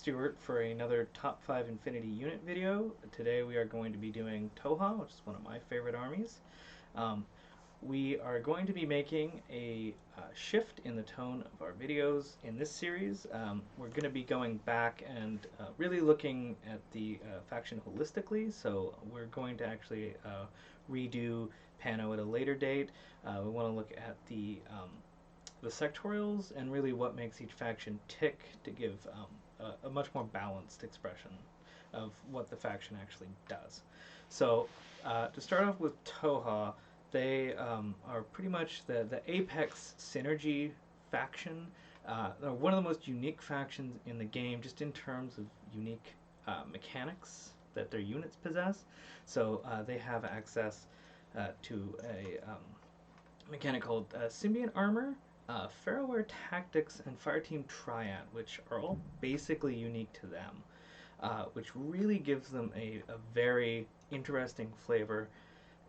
Stuart for another Top 5 Infinity Unit video. Today we are going to be doing Tohaa, which is one of my favorite armies. Um, we are going to be making a shift in the tone of our videos in this series. We're going to be going back and really looking at the faction holistically, so we're going to actually redo Pano at a later date. We want to look at the sectorials and really what makes each faction tick to give a much more balanced expression of what the faction actually does. So to start off with Tohaa, they are pretty much the apex synergy faction. They're one of the most unique factions in the game, just in terms of unique mechanics that their units possess. So they have access to a mechanic called Simian Armor, Ferroware Tactics, and Fireteam Triad, which are all basically unique to them, which really gives them a very interesting flavor.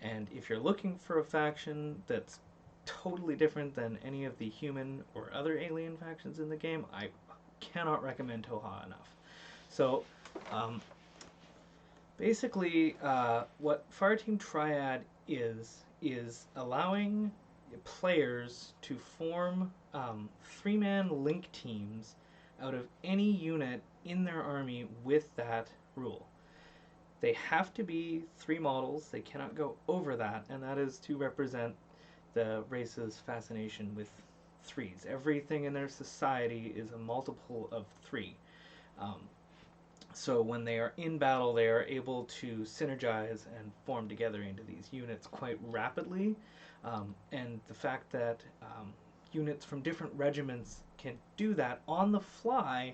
And if you're looking for a faction that's totally different than any of the human or other alien factions in the game, I cannot recommend Tohaa enough. So, basically, what Fireteam Triad is allowing players to form three-man link teams out of any unit in their army with that rule. They have to be 3 models, they cannot go over that, and that is to represent the race's fascination with 3s. Everything in their society is a multiple of 3. So when they are in battle, they are able to synergize and form together into these units quite rapidly. And the fact that units from different regiments can do that on the fly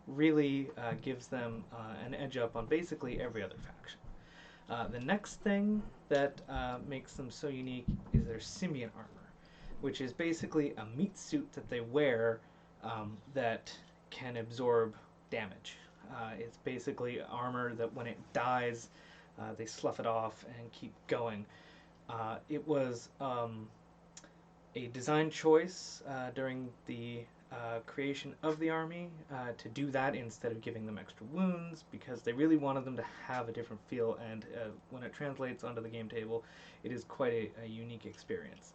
really gives them an edge up on basically every other faction. The next thing that makes them so unique is their Simian Armor, which is basically a meat suit that they wear that can absorb damage. It's basically armor that when it dies, they slough it off and keep going. It was a design choice during the creation of the army to do that instead of giving them extra wounds, because they really wanted them to have a different feel, and when it translates onto the game table, it is quite a unique experience.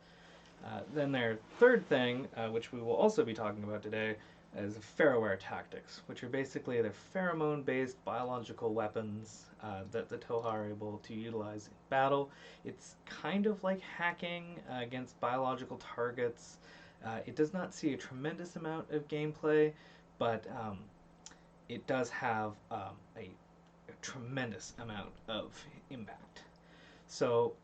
Then their third thing, which we will also be talking about today, is Ferroware Tactics, which are basically their pheromone-based biological weapons that the Tohaa are able to utilize in battle. It's kind of like hacking against biological targets. It does not see a tremendous amount of gameplay, but it does have a tremendous amount of impact. So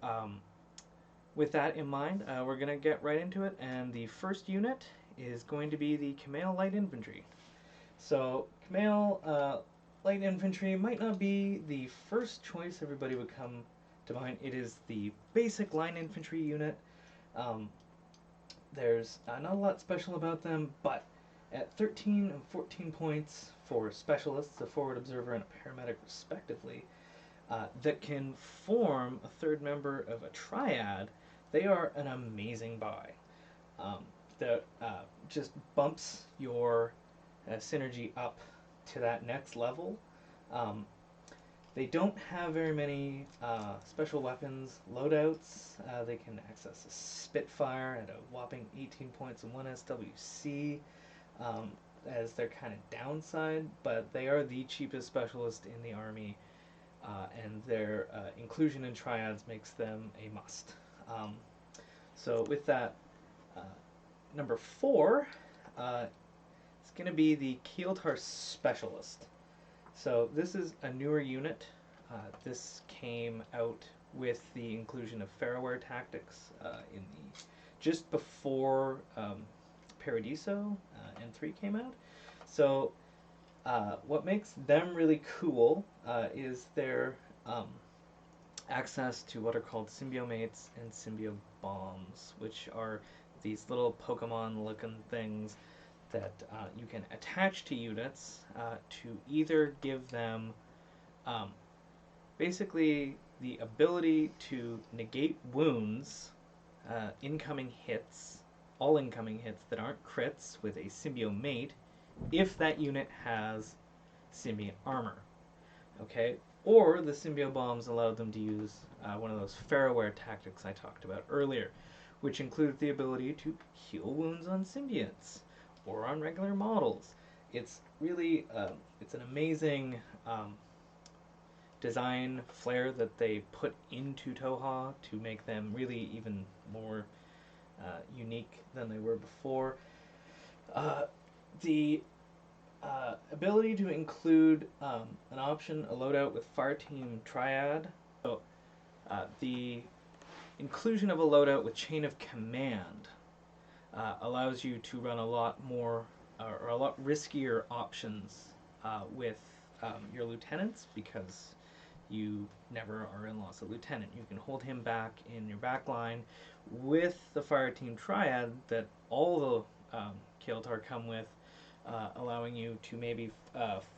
with that in mind, we're going to get right into it, and the first unit is going to be the Commando Light Infantry. So Commando Light Infantry might not be the first choice everybody would come to mind. It is the basic line infantry unit. There's not a lot special about them, but at 13 and 14 points for specialists, a forward observer and a paramedic respectively, that can form a third member of a triad, they are an amazing buy. That just bumps your synergy up to that next level. They don't have very many special weapons loadouts. They can access a Spitfire at a whopping 18 points and 1 SWC as their kind of downside, but they are the cheapest specialist in the army, and their inclusion in triads makes them a must. So with that, number 4 is going to be the Keel Specialist. So this is a newer unit. This came out with the inclusion of Ferroware Tactics in the just before Paradiso and 3 came out. So what makes them really cool is their access to what are called symbiomates and symbiobombs, which are these little Pokemon-looking things that you can attach to units to either give them basically the ability to negate wounds, incoming hits, all incoming hits that aren't crits with a symbiomate, if that unit has Simian Armor. Okay? Or the symbio bombs allowed them to use one of those Faraware tactics I talked about earlier, which included the ability to heal wounds on symbionts or on regular models. It's really it's an amazing design flair that they put into Tohaa to make them really even more unique than they were before. The ability to include an option, a loadout with Fireteam Triad. So the inclusion of a loadout with Chain of Command allows you to run a lot more or a lot riskier options with your lieutenants, because you never are in loss of lieutenant. You can hold him back in your back line with the Fireteam Triad that all the Keeltar come with, allowing you to maybe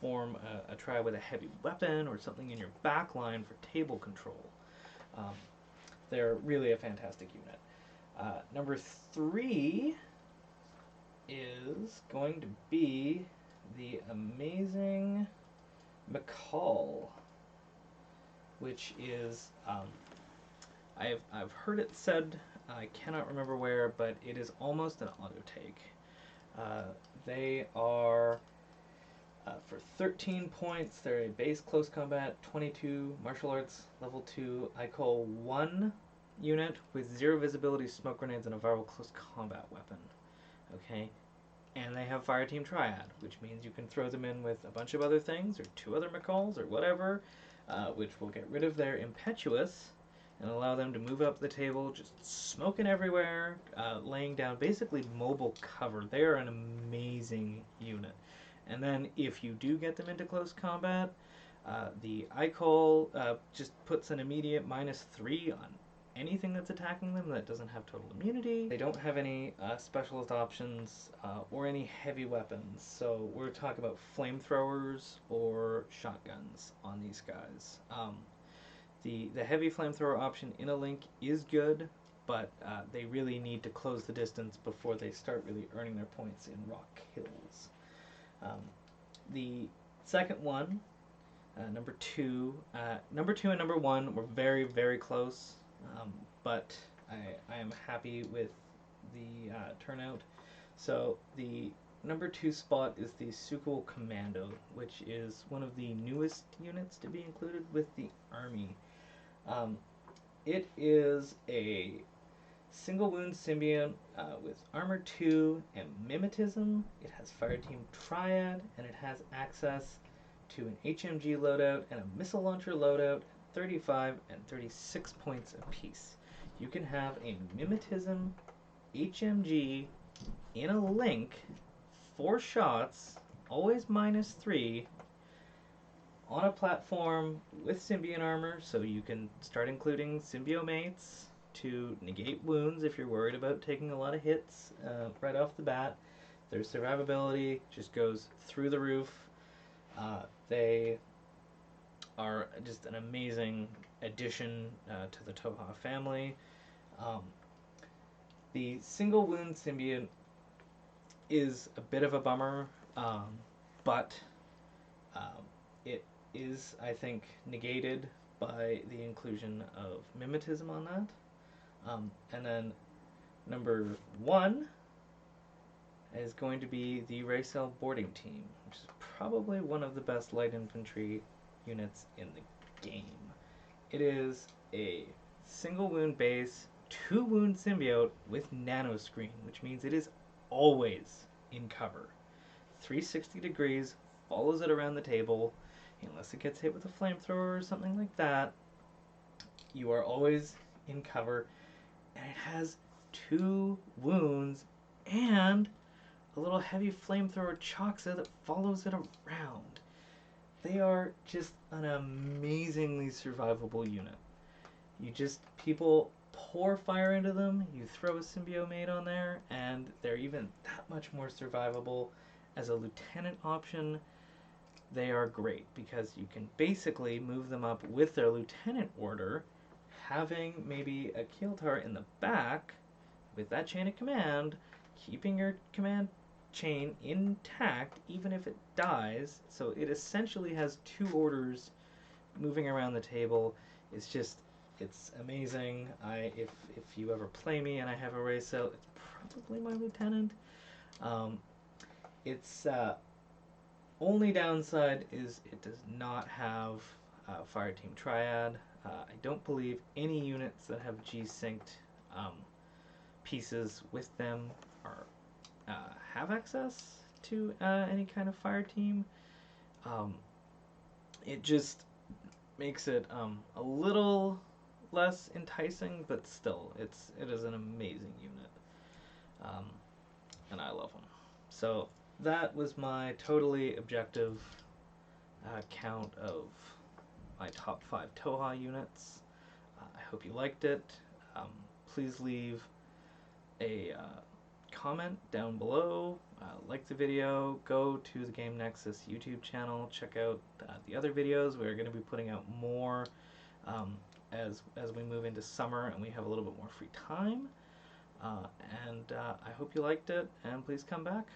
form a triad with a heavy weapon or something in your back line for table control. They're really a fantastic unit. Number 3 is going to be the Amazing Mccall, which is, I've heard it said, I cannot remember where, but it is almost an auto take. They are, for 13 points, they're a base close combat, 22 martial arts, level 2, I call 1 unit with 0 visibility, smoke grenades, and a viral close combat weapon. Okay? And they have Fireteam Triad, which means you can throw them in with a bunch of other things, or 2 other McCalls, or whatever, which will get rid of their impetuous and allow them to move up the table, just smoking everywhere, laying down basically mobile cover. They are an amazing unit. And then if you do get them into close combat, the ICOL just puts an immediate -3 on anything that's attacking them that doesn't have total immunity. They don't have any specialist options or any heavy weapons, so we're talking about flamethrowers or shotguns on these guys. The heavy flamethrower option in a link is good, but they really need to close the distance before they start really earning their points in rock hills. The second one, number 2 and number 1 were very, very close, but I am happy with the turnout. So the number 2 spot is the Sukhoi Commando, which is one of the newest units to be included with the army. It is a single wound symbiont with armor 2 and mimetism. It has Fireteam Triad, and it has access to an HMG loadout and a missile launcher loadout, 35 and 36 points apiece. You can have a mimetism HMG in a link, 4 shots, always -3, on a platform with Simian Armor, so you can start including symbiomates to negate wounds if you're worried about taking a lot of hits right off the bat. Their survivability just goes through the roof. They are just an amazing addition to the Tohaa family. The single wound symbiont is a bit of a bummer, but it is, I think, negated by the inclusion of mimetism on that. And then number 1 is going to be the Racel boarding team, which is probably one of the best light infantry units in the game. It is a single wound base, 2 wound symbiote with nano screen, which means it is always in cover. 360 degrees, follows it around the table, unless it gets hit with a flamethrower or something like that. You are always in cover, and it has 2 wounds and a little heavy flamethrower Choxa that follows it around. They are just an amazingly survivable unit. People pour fire into them, you throw a symbiomate on there, and they're even that much more survivable. As a lieutenant option, they are great because you can basically move them up with their lieutenant order, having maybe a Keeltar in the back with that chain of command, keeping your command chain intact, even if it dies. So it essentially has two orders moving around the table. It's just, it's amazing. If you ever play me and I have a race out, it's probably my lieutenant. Its only downside is it does not have Fireteam Triad. I don't believe any units that have G-synced pieces with them are have access to any kind of fire team. It just makes it a little less enticing, but still, it is an amazing unit, and I love them. So that was my totally objective count of my top 5 Tohaa units. I hope you liked it. Please leave a comment down below, like the video, go to the Game Nexus YouTube channel, check out the other videos. We're going to be putting out more as we move into summer and we have a little bit more free time. And I hope you liked it, and please come back.